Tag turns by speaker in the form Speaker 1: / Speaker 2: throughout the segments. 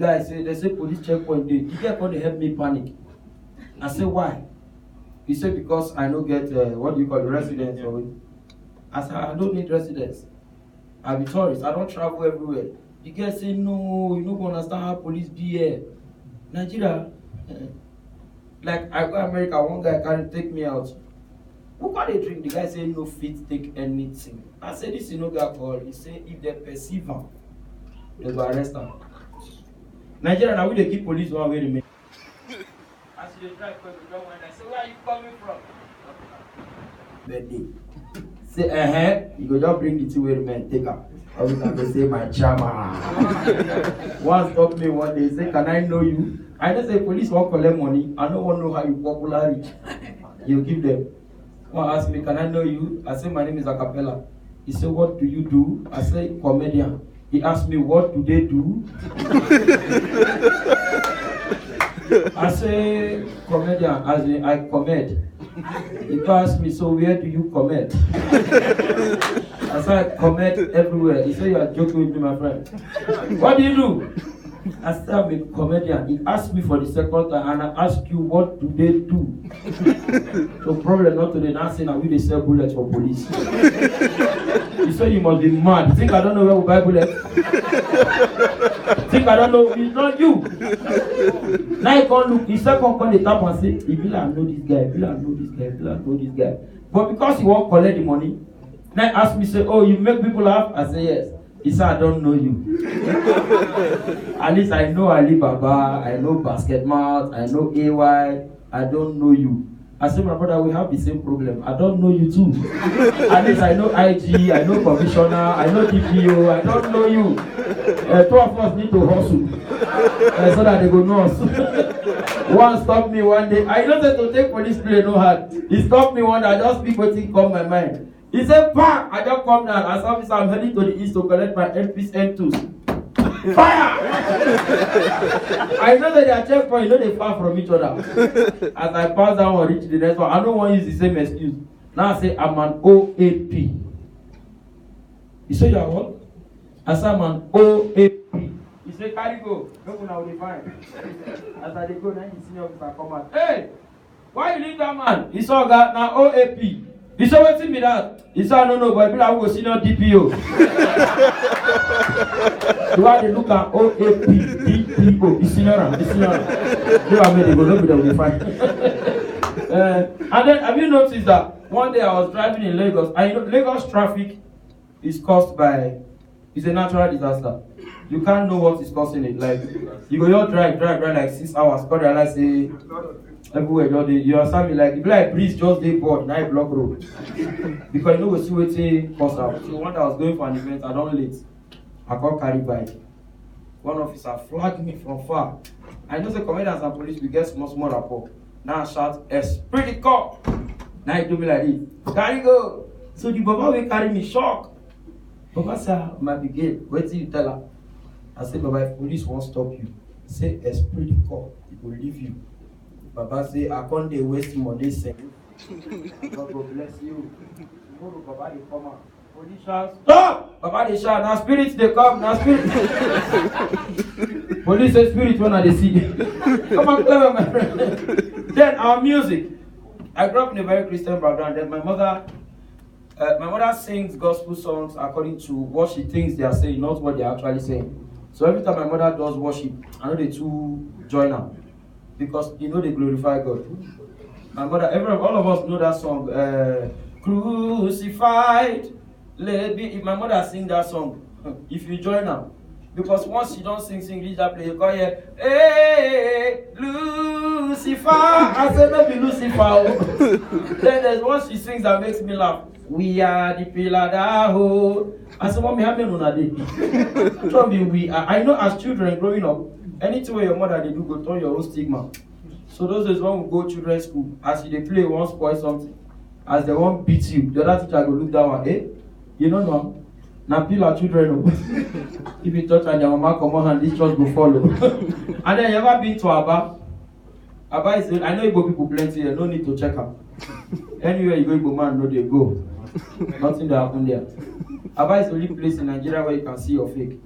Speaker 1: guy say, they say police checkpoint day. The guy come to help me panic. I say, why? He said, because I don't get, what do you call it, residence. Or I said, I don't need residence. I'm a tourist. I don't travel everywhere. The guy say, no, you don't understand how police be here. Nigeria, like I go to America, one guy can't take me out. Who can they drink? The guy say, no fit take anything. I said, this is no guy call. He say, if they perceive him, they go arrest him. Nigeria, now we they keep police one way to make. As you drive, I say, where are you coming from? Birthday. Say, you go just bring the two way men, take her. Every time they say, my chairman. One stop me one day, say, can I know you? I just say, police won't collect money. I don't want to know how you popular rich. You give them. One ask me, can I know you? I say, my name is Acapella. He said, what do you do? I say, comedian. He asked me, what do they do? I say, comedian, as in I comed. He asked me, so where do you comed? I said, I comed everywhere. He said, you are joking with me, my friend. What do you do? I said, I'm a comedian. He asked me for the second time, and I asked you, what do they do? So problem not today, now saying, we they sell bullets for police. He said, you must be mad. You think I don't know where we buy bullets? Think I don't know? It's not you. Now he can't look. He second call the tap and say, he be like, I know this guy, he be like, I know this guy, he be like, I know this guy. But because he won't collect the money, now he asked me, say, oh, you make people laugh? I say, yes. He said, I don't know you. At least I know Alibaba, I know Basketmouth, I know AY, I don't know you. I said, my brother, we have the same problem. I don't know you too. At least I know IG, I know Commissioner, I know DPO, I don't know you. Two of us need to hustle so that they go know us. One stopped me one day. I don't say to take police play no hard. He stopped me one day, I just speak what thing come my mind. He said, "Pak!" I just come down. As officer, I'm heading to the east to collect my MPs M2s. Fire! I know that they are checkpoint, you know they far from each other. As I pass down or reach the next one, I don't want to use the same excuse. Now I say, I'm an OAP. He said, you are what? I said, I'm an OAP. He said, carry go. Look now, they fine. As I go, then the senior officer come out. Hey! Why you leave that man? He saw that now OAP. He said, what's in me that? He said, no, but people are senior DPO. So why they look at OAP, DPO, the senior. They are made, they go, look at them, they find. And then, have you noticed that one day I was driving in Lagos, and you know, Lagos traffic is caused by, it's a natural disaster. You can't know what is causing it. Like, you go, you drive like 6 hours, but realize, say, everywhere, you understand me? Like, if like breeze just day board, now block road. Because you know we see waiting cause out. So one day I was going for an event, I don't late. I got carried by. One officer flagged me from far. I know the comedians and police, we get small rapport. Now I shout, esprit de corps. Now he do me like this. Carry go. So the Baba will carry me shock. Baba said, my brigade, wait till you tell her. I said, Baba, if police won't stop you, say esprit de corps, it will leave you. Baba say, I can't dey waste money saying. God will bless you. Tomorrow, Baba they come out. Police shout, stop! Baba they shout, now spirits they come, now spirits. Police say spirit when they see. Come on, clever my friend. Then our music. I grew up in a very Christian background. Then my mother sings gospel songs according to what she thinks they are saying, not what they are actually saying. So every time my mother does worship, I know the two join her. Because you know they glorify God. My mother, all of us know that song, Crucified. If my mother sing that song, if you join her, because once you don't sing, reach that place, you call here, hey, Lucifer. I said, not be Lucifer. Then there's one she sings that makes me laugh. We are the pillar that hold. I said, Mommy, how many on a day? Trust me, we are. I know as children growing up, anything where your mother they do go turn your own stigma. So those days when we go children's school, as they play, one spoil something, as they won't beat you, the other teacher go look down and you know no. Now pillar children. If you touch and your mama come on and this church go follow. And then you ever been to Abba? Abba is I know Igbo people plenty here, no need to check out. Anywhere you go, Igbo man, no they go. Nothing that happen there. Abba is the only place in Nigeria where you can see your fake.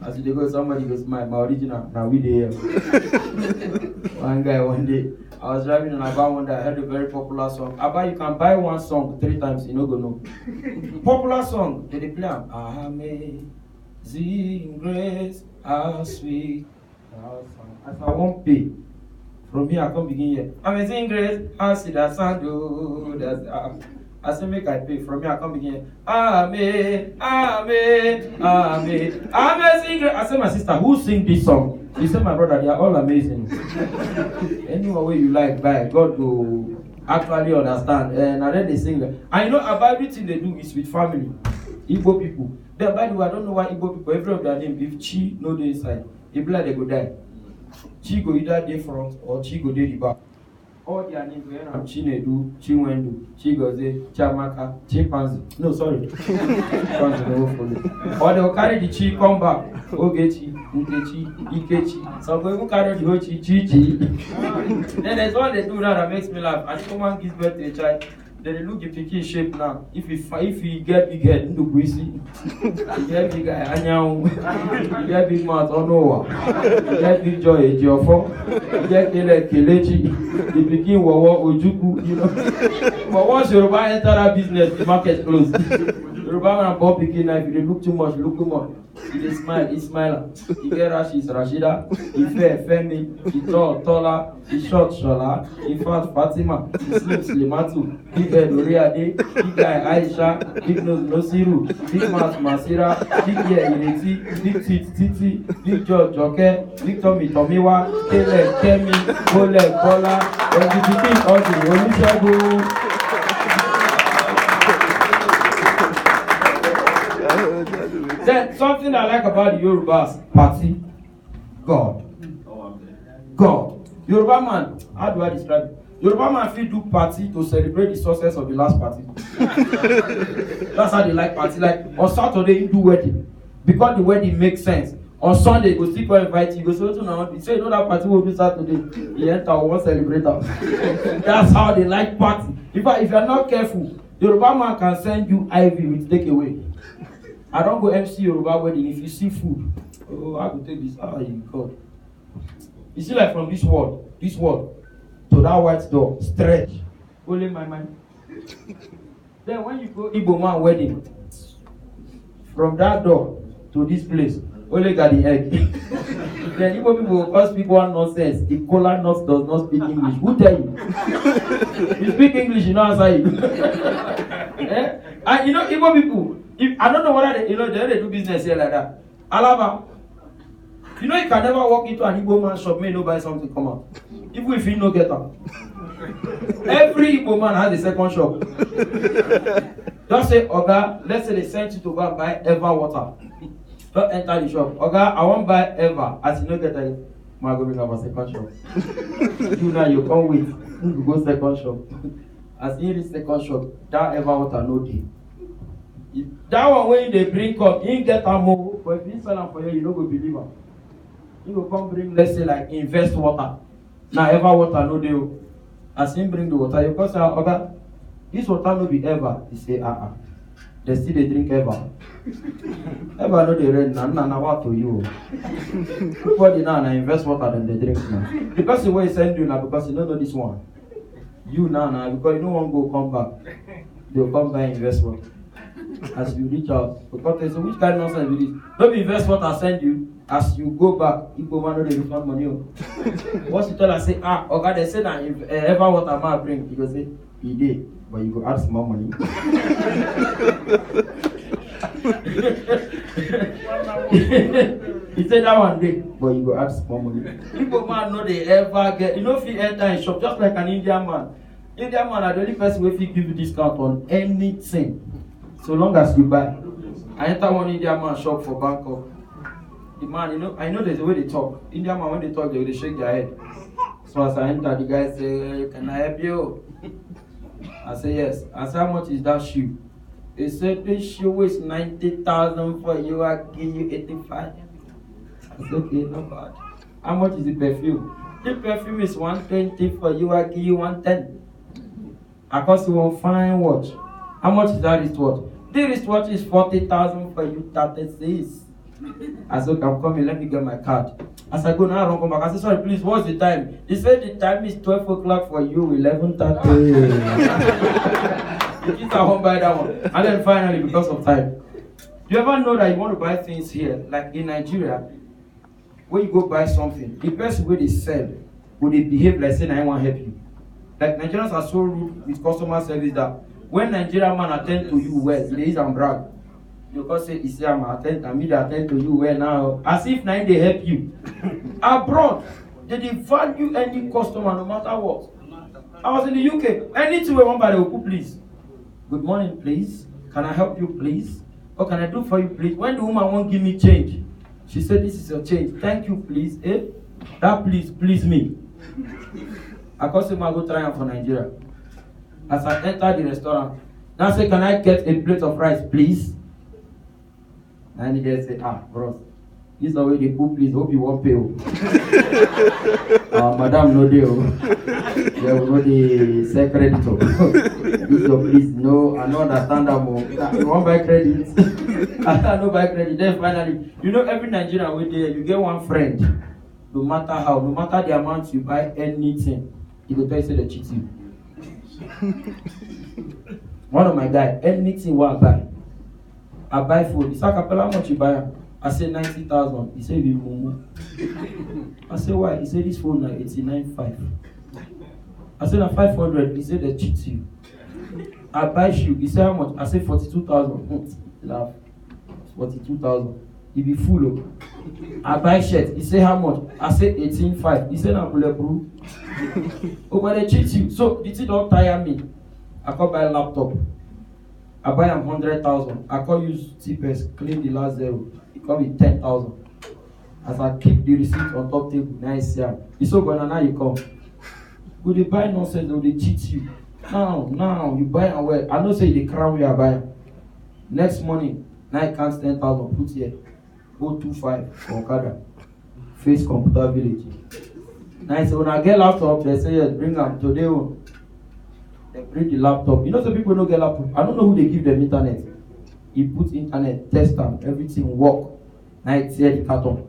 Speaker 1: As you go, somebody goes, my original, now we there. One guy one day, I was driving and I bought one day, I heard a very popular song. You can buy one song 3 times, you know go know. Popular song, they play am. Amazing grace, how sweet. As I won't pay. From here I come begin here. Amazing grace, how sweet that sound. I say make I pay. From here I come begin here. Amen, amen, amen. Amazing grace. I say my sister, who sing this song? She said my brother, they are all amazing. Any way you like, buy. God will actually understand. And then they sing. I know about everything they do is with family. Igbo people. Then by the way, I don't know why Igbo people, every of their name, if Chi no dey inside, they be like they go die. Chi go either dey front or Chi go dey the back. All their names were Chinedu, Chinwendu, Chigoze, Chiamaka, Chimpanzee. No, sorry. Chimpanzee they won't follow. Or they will carry the Chi come back. Ogechi, Nkechi, Ikechi. Some people carry the whole Chi. Then there's one they do now that makes me laugh. And if someone gives birth to a child, then they look the pikin shape now. If he get big head, into Gwisi. He get big eye, Anyao. He get big mouth, Onowa. He get big jaw, Ejiofo. He get Kelechi. The pikin Wawa, Ojuku, you know. But once Yoruba enter that business, the market closed. Yoruba man and Bob pikin now, if they look too much, He dey smile, he smile. He get rashes, Rashida. He fair, Femi. He tall, Tola. He short, Shola. He fat, Fatima. He slim, Slimatu. Big head, Oriade. Big guy, Aisha. Big nose, Nosiru. Big mouth, Masira. Big ear, Ireti. Big teeth, Titi. Big jaw, Joke. Big tummy, Tomiwa. Kele, Kemi. Bole, Kola. LGBT, Odi, Olusegun. Then something I like about the Yorubas party, God. Yoruba man, how do I describe it? Yoruba man feel do party to celebrate the success of the last party. That's how they like party. Like on Saturday you do wedding because the wedding makes sense. On Sunday go still go invite you. Go say to now. Say you know that party will do Saturday. You enter one celebrator. That's how they like party. If you are not careful, Yoruba man can send you IV with takeaway. I don't go MC Yoruba wedding. If you see food, oh, I will take this. God. You see, like from this word to that white door, stretch. Only my mind. Then when you go Igbo man wedding, from that door to this place, only got the egg. Then Igbo people will come speak one nonsense. The kola nuts does not speak English. Who tell you? You speak English, you know answer you. And you know Igbo people. I don't know whether they do business here like that. Alaba, you know you can never walk into an Igbo man shop, may no buy something come out. Even if you no get up. Every Igbo man has a second shop. Just say, Oga, let's say they sent you to go and buy Eva water. Don't enter the shop. Oga, I won't buy Eva. As you no get it, I go bring up a second shop. You now you come with, you go second shop. As you reach second shop, that Eva water no day. That one when they bring up, you get a more. But if you sell them for you, you don't go believe them. You go come bring, let's say like invest water. Now ever water no deal. As him bring the water, you come say, okay, this water no be ever. He say, they still they drink ever. Ever no they red na what to you. Everybody now invest water then they drink now. Because the way he send you now, because you don't know this one. You now because you don't want to go come back. They'll come back and invest water. As you reach out, because they say, which kind of nonsense is this? Don't be invest what I send you. As you go back, you go man, no they refund money. Once you tell us, say, okay, they say that if ever what I might bring, you go say, he did, but you go add some more money. He said that one day, but you go add some more money. People man know they ever get, you know, if you enter in shop, just like an Indian man. Indian man are the only person who will give you discount on anything. So long as you buy. I enter one Indian man shop for Bangkok. The man, I know there's a way they talk. Indian man, when they talk, they shake their head. So as I enter, the guy say, can I help you? I say, yes. I say, how much is that shoe? He said, this shoe is 90,000 for you. I give you 85. I said, okay, not bad. How much is the perfume? The perfume is 120 for you. I give you 110. I cost you one watch. How much is that wristwatch? The wristwatch is 40,000 for you. 36. I said, okay, I'm coming, let me get my card. As I go now, I don't come back. I said, sorry, please, what's the time? He said the time is 12 o'clock for you, 11:30. The kids are home by that one. And then finally, because of time. Do you ever know that you want to buy things here, like in Nigeria, when you go buy something, the person where they sell, will they behave like saying, I want to help you. Like Nigerians are so rude with customer service that when Nigerian man attend to you well, they use and brag. You can say, "Is I'm attend to you well now," as if now they help you. Abroad, they value any customer no matter what. I was in the UK. Anything we want by the Oku, please. Good morning, please. Can I help you, please? What can I do for you, please? When the woman won't give me change, she said, "This is your change. Thank you, please." That please me. I call him, I go try for Nigeria. As I enter the restaurant, now say, "Can I get a plate of rice, please?" And he just say, bros, this is the way they cook, please. Hope you won't pay. Madam, no deal. There will not be say credit. This is please. No, I don't understand that more. You won't buy credit. I don't buy credit. Then finally, every Nigerian way there, you get one friend. No matter how, no matter the amount you buy anything, he will tell you say they cheat you. One of my guys, anything what I buy food. He said, "Capella, how much you buy?" I said 90,000. He said, "Mumu." I said, "Why?" He said, "This phone now 89.5." I said, "Now 500." He said, "They cheat you." I buy shoe. He said, "How much?" I said, 42,000. Laugh. 42,000. He be full. I buy shirt. He said, "How much?" I said, 18.5. He said, "I'm bulletproof." Oh, but they cheat you. So the thing don't tire me. I can't buy a laptop. I buy am 100,000. I can't use TPS, clean the last zero. It come with 10,000. As I keep the receipt on top table, nice yeah. It's so good now you come. But they buy nonsense, they cheat you. Now you buy and well. I know say they crown where I buy. Next morning, now I count 10,000. Put here 025 for Okada. Face Computer Village. Now I say when I get laptop, they say yes, bring them today. They bring the laptop. Some people don't get laptop. I don't know who they give them internet. He put internet, test them, everything work. Now it's here the carton.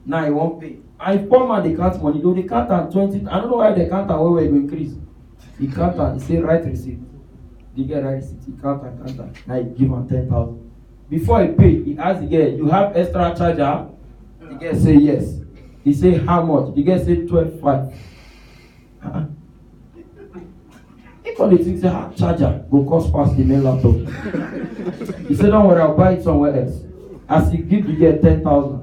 Speaker 1: Now he won't pay. And if poor man they count money, though they count at 20. I don't know why they count and where will increase. He count and he say write receipt. They get right receipt. He count and. Now he give him 10,000. Before he pay, he ask the girl, "You have extra charger?" The girl say yes. He say how much? The girl say 12.5. All the things say charger go cost past the main laptop. He said, "Don't worry, I'll buy it somewhere else." As he give the girl 10,000,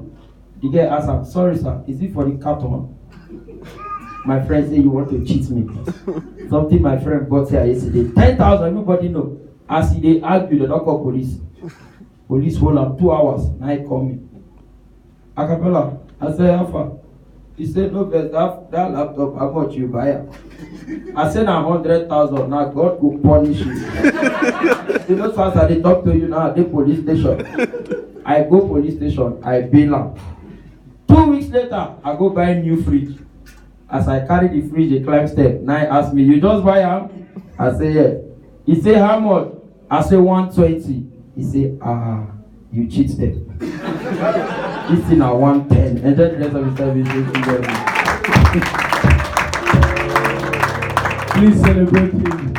Speaker 1: the girl ask him, "Sorry sir, is it for the carton?" My friend say, "You want to cheat me?" Something my friend bought here yesterday. 10,000, everybody know. As they argue, they don't call police. Police hold up 2 hours. Now he call me. Acapella, I said, "How far?" He said, "No, but that laptop, how much you buy it?" I said, "Now 100,000. Now God will punish you." So fast as they talk to you now at the police station. I go police station, I bail am. 2 weeks later, I go buy a new fridge. As I carry the fridge, they climb step. Now he ask me, "You just buy am?" I say, "Yeah." He say, "How much?" I say, 120. He say, "You cheat them." This thing at 110. And then the rest of the service.
Speaker 2: Please celebrate him.